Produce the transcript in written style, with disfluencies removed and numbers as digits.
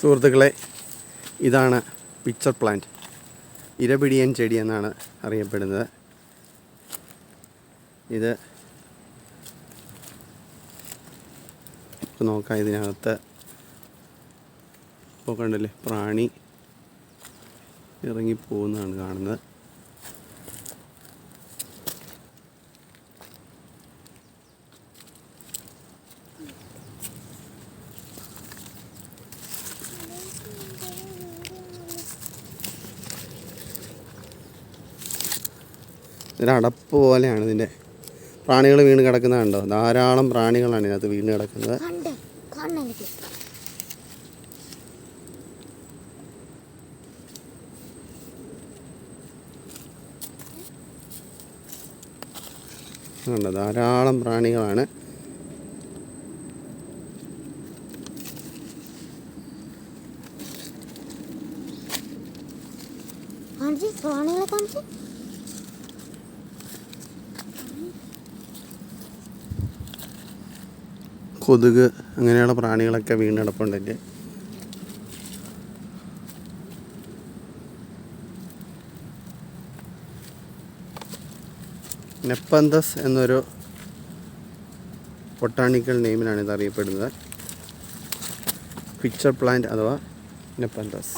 സുഹൃത്തുക്കളെ, ഇതാണ് pitcher plant. ഇരപിടിയൻ ചെടി എന്നാണ് അറിയപ്പെടുന്നത്. ഇത് നോക്കാം. ഇതിനകത്ത് ഇപ്പോൾ കണ്ടല്ലേ, പ്രാണി ഇറങ്ങിപ്പോകുന്നതാണ് കാണുന്നത്. ഇതൊരടപ്പ് പോലെയാണ്. ഇതിൻ്റെ പ്രാണികൾ വീണ് കിടക്കുന്നത് കണ്ടോ? ധാരാളം പ്രാണികളാണ് ഇതിനകത്ത് വീണ് കിടക്കുന്നത്. കണ്ടോ, ധാരാളം പ്രാണികളാണ്. കൊതുക് അങ്ങനെയുള്ള പ്രാണികളൊക്കെ വീണ് കിടപ്പുണ്ട്. നെപ്പന്തസ് എന്നൊരു ബൊട്ടാണിക്കൽ നെയിമിലാണ് ഇത് അറിയപ്പെടുന്നത്. പിക്ചർ പ്ലാന്റ് അഥവാ നെപ്പന്തസ്.